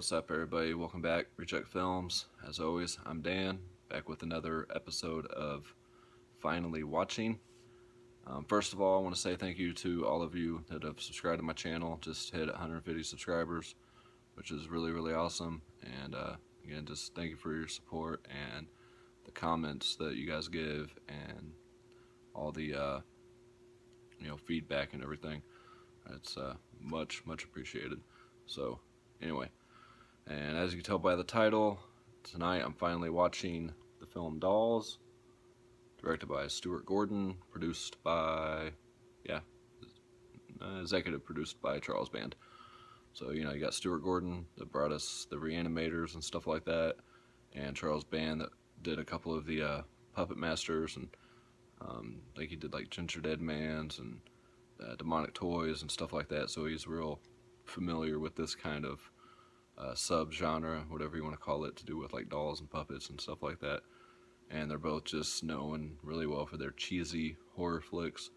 what's up everybody? Welcome back, Reject Films. As always, I'm Dan, back with another episode of Finally Watching. First of all, I want to say thank you to all of you that have subscribed to my channel. Just hit 150 subscribers, which is really awesome. And again, just thank you for your support and the comments that you guys give and all the feedback and everything. It's much appreciated. So anyway, and as you can tell by the title, tonight I'm finally watching the film Dolls, directed by Stuart Gordon, produced by, executive produced by Charles Band. So, you got Stuart Gordon that brought us the Reanimators and stuff like that, and Charles Band that did a couple of the Puppet Masters, and like he did like Ginger Dead Man's and Demonic Toys and stuff like that. So he's real familiar with this kind of sub-genre, whatever you want to call it, to do with like dolls and puppets and stuff like that. And they're both just known really well for their cheesy horror flicks.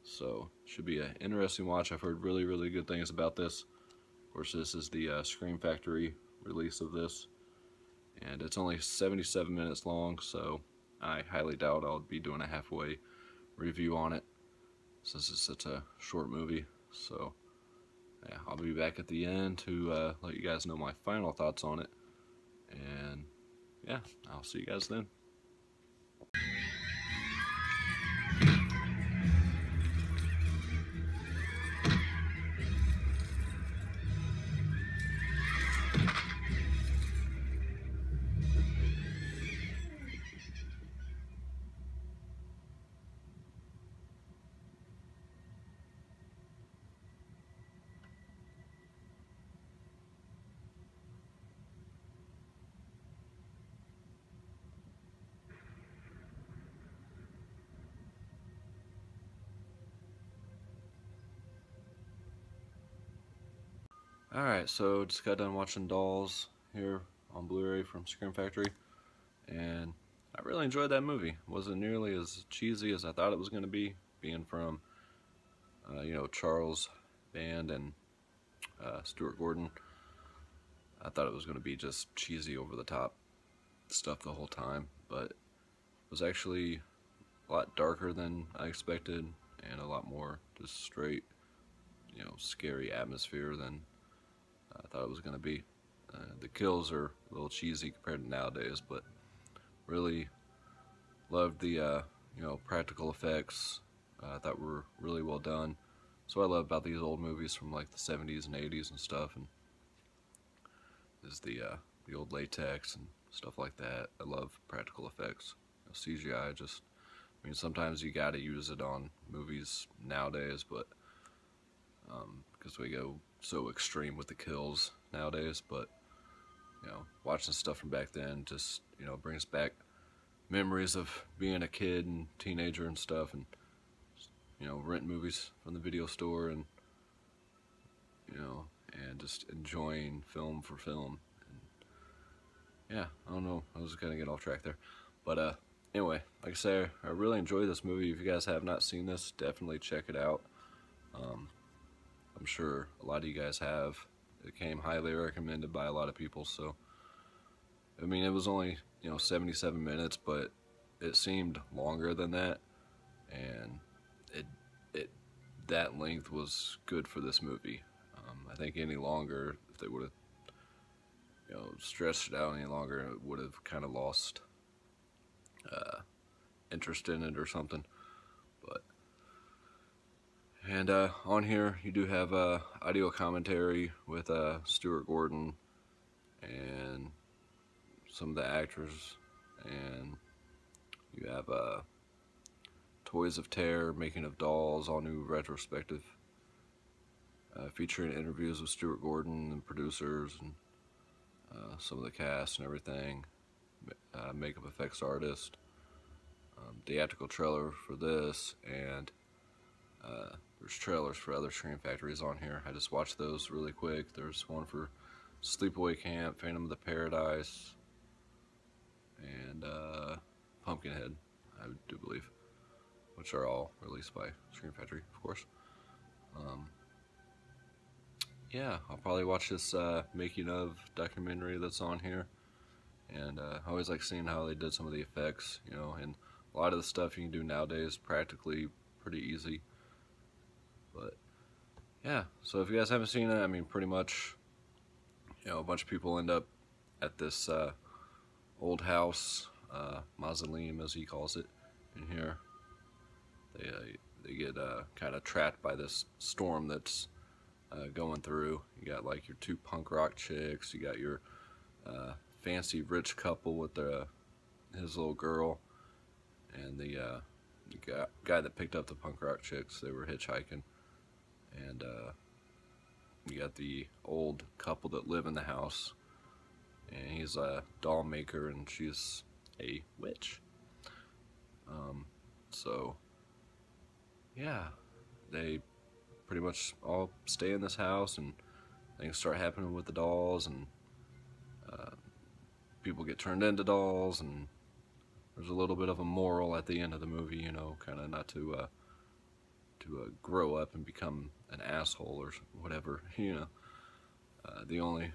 So should be an interesting watch. I've heard really good things about this. Of course, this is the Scream Factory release of this, and it's only 77 minutes long, so I highly doubt I'll be doing a halfway review on it since it's such a short movie. So yeah, I'll be back at the end to let you guys know my final thoughts on it, and yeah, I'll see you guys then. Alright, so just got done watching Dolls here on Blu-ray from Scream Factory, and I really enjoyed that movie. It wasn't nearly as cheesy as I thought it was going to be, being from, Charles Band and Stuart Gordon. I thought it was going to be just cheesy, over-the-top stuff the whole time, but it was actually a lot darker than I expected, and a lot more just straight, scary atmosphere than I thought it was going to be. The kills are a little cheesy compared to nowadays, but really loved the practical effects. I thought were really well done. So I love about these old movies from like the 70s and 80s and stuff, and is the old latex and stuff like that. I love practical effects. CGI just, sometimes you gotta use it on movies nowadays, but because we go so extreme with the kills nowadays. But watching stuff from back then just brings back memories of being a kid and teenager and stuff, and rent movies from the video store, and and just enjoying film for film. And yeah, I don't know, I was gonna get off track there, but anyway, like I say, I really enjoyed this movie. If you guys have not seen this, definitely check it out. I'm sure a lot of you guys have. It came highly recommended by a lot of people, so it was only 77 minutes, but it seemed longer than that, and that length was good for this movie. I think any longer, if they would have stretched it out any longer, it would have kind of lost interest in it or something. But and on here you do have audio commentary with Stuart Gordon and some of the actors, and you have Toys of Terror, Making of Dolls, all new retrospective, featuring interviews with Stuart Gordon and producers and some of the cast and everything, makeup effects artist, theatrical trailer for this, and there's trailers for other Scream Factories on here. I just watched those really quick. There's one for Sleepaway Camp, Phantom of the Paradise, and Pumpkinhead, I do believe, which are all released by Scream Factory, of course. yeah, I'll probably watch this making of documentary that's on here. And I always like seeing how they did some of the effects, you know, and a lot of the stuff you can do nowadays practically pretty easy. But yeah, so if you guys haven't seen it, I mean, pretty much, you know, a bunch of people end up at this old house, mausoleum as he calls it, in here. They get kind of trapped by this storm that's going through. You got like your two punk rock chicks, you got your fancy rich couple with his little girl, and the guy that picked up the punk rock chicks. They were hitchhiking, and you got the old couple that live in the house, and he's a doll maker and she's a witch. So yeah, they pretty much all stay in this house, and things start happening with the dolls, and people get turned into dolls, and there's a little bit of a moral at the end of the movie, you know, kind of not to grow up and become an asshole or whatever, you know. The only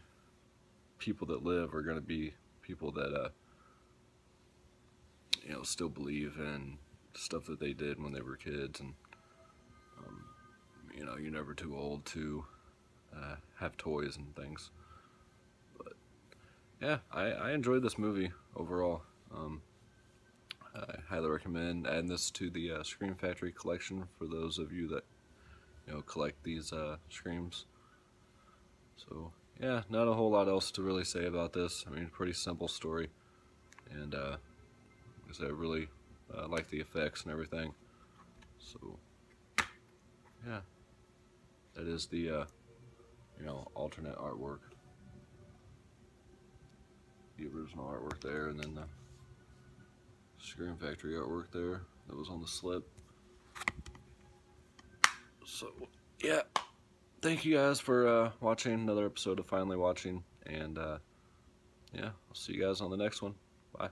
people that live are going to be people that you know, still believe in stuff that they did when they were kids, and you know, you're never too old to have toys and things. But yeah, I enjoyed this movie overall. I highly recommend adding this to the Scream Factory collection for those of you that, you know, collect these Screams. So yeah, not a whole lot else to really say about this. I mean, pretty simple story, and like I said, I really like the effects and everything. So yeah, that is the you know, alternate artwork, the original artwork there, and then the Scream Factory artwork there that was on the slip. So yeah, thank you guys for watching another episode of Finally Watching, and yeah, I'll see you guys on the next one. Bye.